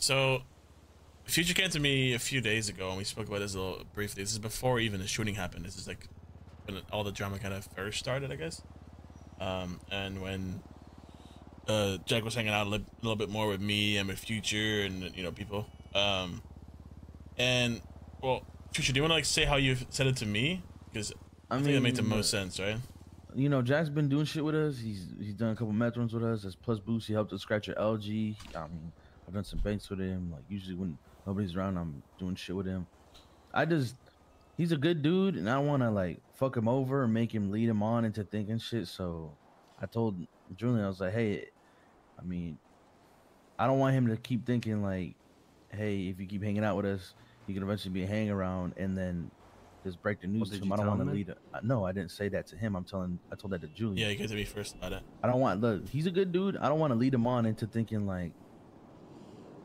So, Future came to me a few days ago, and we spoke about this a little briefly. This is before even the shooting happened. This is like when all the drama kind of first started, I guess. And when Jack was hanging out a little bit more with me and with Future and people. And well, Future, do you want to like say how you said it to me? Because I I think that makes the mean, most sense, right? Jack's been doing shit with us. He's done a couple Met runs with us. As plus boost, he helped us scratch your LG. I mean, I've done some banks with him. Like usually when nobody's around, I'm doing shit with him. I just he's a good dude, and I want to like fuck him over and make him lead him on into thinking shit. So I told Julian, I was like, hey, I mean, I don't want him to keep thinking like, hey, if you keep hanging out with us, you can eventually be a hang around, and then just break the Well, news to did him. you I don't tell want to him that? lead. No, I didn't say that to him. I told that to Yeah, Julian. you came to me first about it. I don't want look. He's a good dude. I don't want to lead him on into thinking like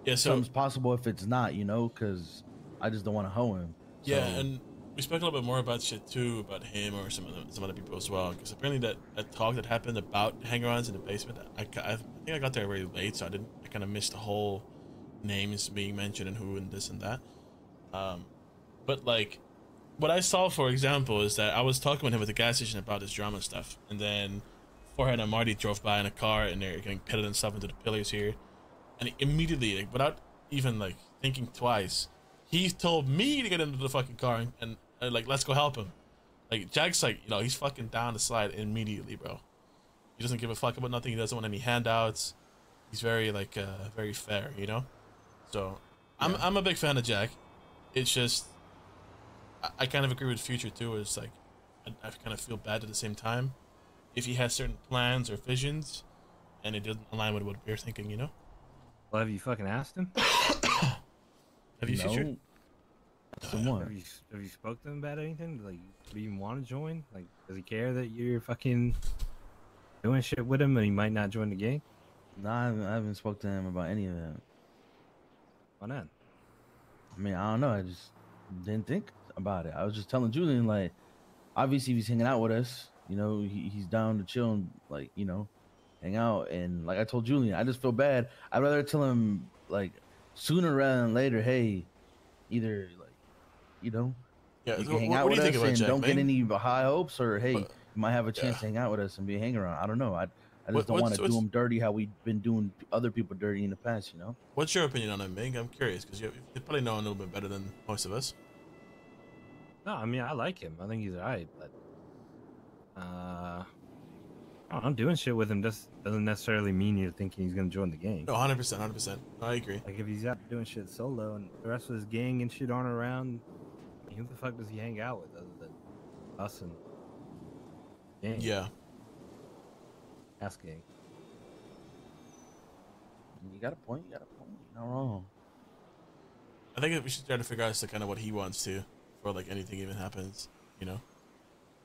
Yeah, so something's possible if it's not, because I just don't want to hoe him. yeah, So and we spoke a little bit more about shit too, about him or some other people as well. Because apparently that talk that happened about Hangarounds in the basement, I think I got there very late, so I kind of missed the whole names being mentioned and who and this and that. Um, but like what I saw, for example, is that I was talking with him at the gas station about this drama stuff, and then Forehead and Marty drove by in a car, and they're getting pitted and stuff into the pillars here, and immediately, like, without even like thinking twice, he told me to get into the fucking car and like let's go help him. Like Jack's like he's fucking down the slide immediately, bro. He doesn't give a fuck about nothing. He doesn't want any handouts. He's very like very fair, you know. So I'm a big fan of Jack. It's just I kind of agree with Future too. It's like I kind of feel bad at the same time if he has certain plans or visions and it doesn't align with what we're thinking, you know. Well, have you fucking asked him? Have you Future? no, somewhat. Have you spoke to him about anything? Like, do you even want to join? Like, does he care that you're fucking doing shit with him and he might not join the gang? No, I haven't spoke to him about any of that. Why not? I mean, I don't know. I just didn't think about it. I was just telling Julian like, obviously, if he's hanging out with us, he's down to chill and like, hang out. And like I told Julian, I just feel bad. I'd rather tell him like sooner rather than later. Hey, either like, you know, Yeah. you So can hang what, out what do with you think us about and Jack, don't get man? any high hopes, or hey, you But, might have a yeah. chance to hang out with us and be a hang around. I don't know. I just What don't want what's to do what's him dirty how we've been doing other people dirty in the past. what's your opinion on him, Ming? I'm curious because you probably know him a little bit better than most of us. No, I mean I like him. I think he's alright, but I don't know, doing shit with him just doesn't necessarily mean you're thinking he's gonna join the gang. No, 100%, 100%. I agree. Like if he's out doing shit solo and the rest of his gang and shit aren't around, who the fuck does he hang out with other than us and gang? Yeah. Ass gang. You got a point. You got a point. You're not wrong. I think we should try to figure out as to kind of what he wants to, before like anything even happens, you know.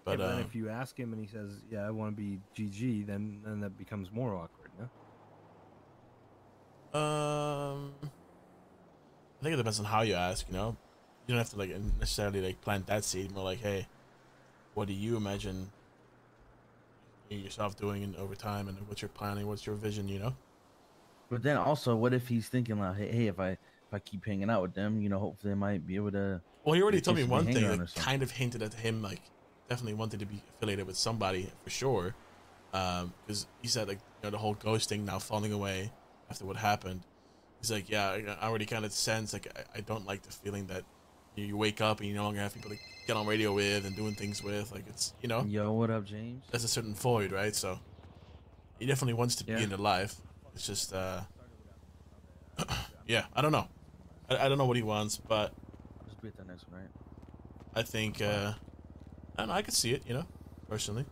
But Yeah, then if you ask him and he says, "Yeah, I want to be GG," then that becomes more awkward, no? I think it depends on how you ask. You know, you don't have to like necessarily like plant that seed. More like, hey, what do you imagine yourself doing over time, and what's your planning? What's your vision? You know. But then also, what if he's thinking like, hey, if I keep hanging out with them, hopefully I might be able to Well, he already get a told me chance to be a one thing hanger on or that something. kind of hinted at him like definitely wanted to be affiliated with somebody for sure. Because he said like the whole ghosting now falling away after what happened. He's like, yeah, I already kind of sense like I don't like the feeling that you wake up and you no longer have people to get on radio with and doing things with. Like it's Yo, what up, James? there's a certain void, right? So he definitely wants to be in the life. It's just yeah, I don't know. I don't know what he wants, but I'll just be at that next one, right? I think I don't know. I could see it, personally.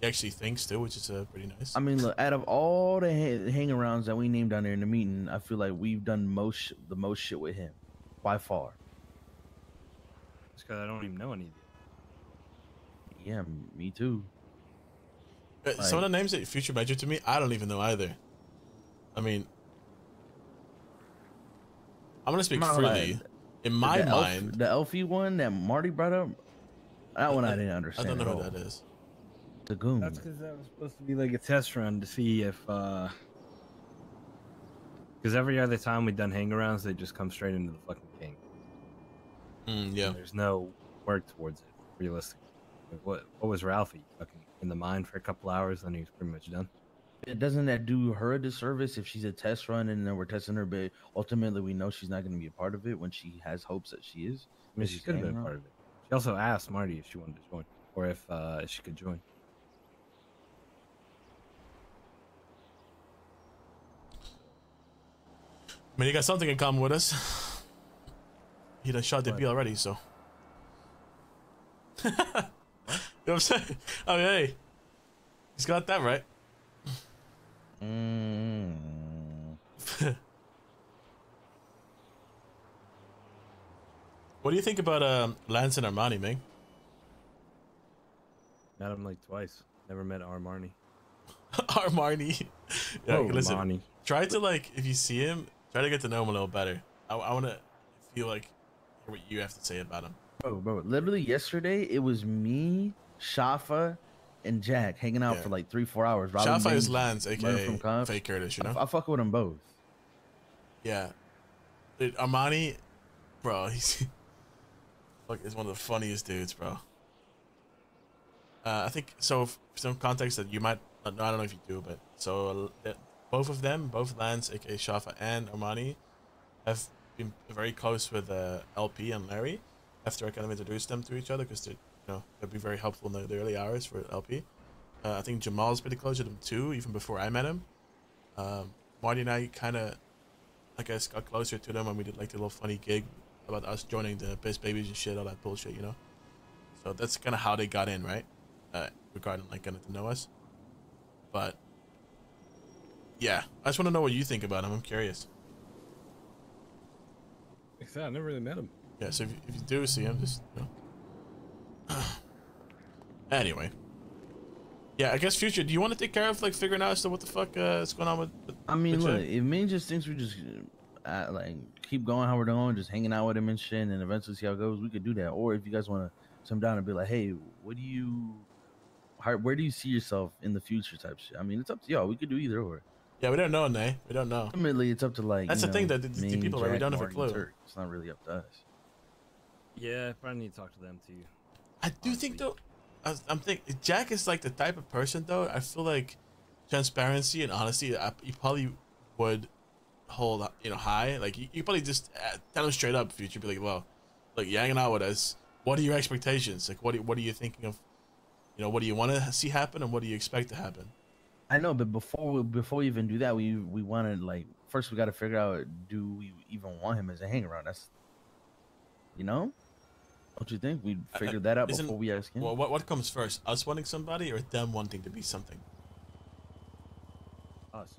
He actually thinks too, which is pretty nice. I mean, look, out of all the hang-arounds that we named down there in the meeting, I feel like we've done the most shit with him, by far. It's because I don't even know any of you. Yeah, me too. Some of the names that Future mentioned to me, I don't even know either. I mean, I'm gonna speak freely. Like, in my mind, the Elfie one that Marty brought up, that one I didn't I understand. don't know at who all. that is. The Goon. That's because that was supposed to be like a test run to see if Because every other time we've done hangarounds, they just come straight into the fucking king. Yeah. And there's no work towards it, realistically. Like, what was Ralphie? Fucking in the mine for a couple hours, then he was pretty much done. Doesn't that do her a disservice if she's a test run and then we're testing her, but ultimately we know she's not going to be a part of it when she has hopes that she is? I mean, she could have been a part of it. She also asked Marty if she wanted to join, or if she could join. I mean, you got something in common with us. He done shot the bee already, so. You know what I'm saying? I mean, hey, he's got that right. What do you think about Lance and Armani, man? Met him like twice. Never met Armani. Armani. Yeah, listen. Armani. Try to, like, if you see him, try to get to know him a little better. I want to feel like hear what you have to say about him. Bro, literally yesterday it was me, Shafa, and Jack hanging out for like 3-4 hours. Shafa is Lance, aka Fake Curtis, you know? I fuck with them both. Yeah. Dude, Armani, bro, he's one of the funniest dudes, bro. I think, so for some context that you might, I don't know if you do, but so both of them, both Lance, aka Shafa, and Armani, have been very close with LP and Larry after I kind of introduced them to each other, because they'd be very helpful in the early hours for LP. I think Jamal's pretty close to them too, even before I met him. Marty and I kind of, I guess, got closer to them when we did like the little funny gig about us joining the Best Babies and shit, all that bullshit, you know? So that's kind of how they got in, right? Regarding like getting to know us. But yeah, I just want to know what you think about him. I'm curious. Like I said, I never really met him. Yeah, so if you do see him, just, you know. Anyway. Yeah, I guess future, do you want to take care of like figuring out what the fuck is going on with I mean, look, if Main just thinks we just like keep going how we're doing, just hanging out with him and shit, and then eventually see how it goes, we could do that. Or if you guys want to come down and be like, hey, where do you see yourself in the future type shit? I mean, it's up to y'all. We could do either or. Yeah, we don't know, Nay. We don't know. Ultimately, it's up to like. That's the thing that the people Jack, we don't have a Marty, clue. Turk. It's not really up to us. Yeah, I probably need to talk to them too. I do think though, I'm thinking Jack is like the type of person though. I feel like transparency and honesty, he probably would hold high. Like you probably just tell him straight up. Future, be like, well, look, you're hanging out with us. What are your expectations? Like, what are you thinking of? What do you want to see happen, and what do you expect to happen? I know, but before we even do that, we want to like first we got to figure out, do we even want him as a hang around? That's don't you think we figured that out before we ask him? Well, what comes first, us wanting somebody or them wanting to be something? Us.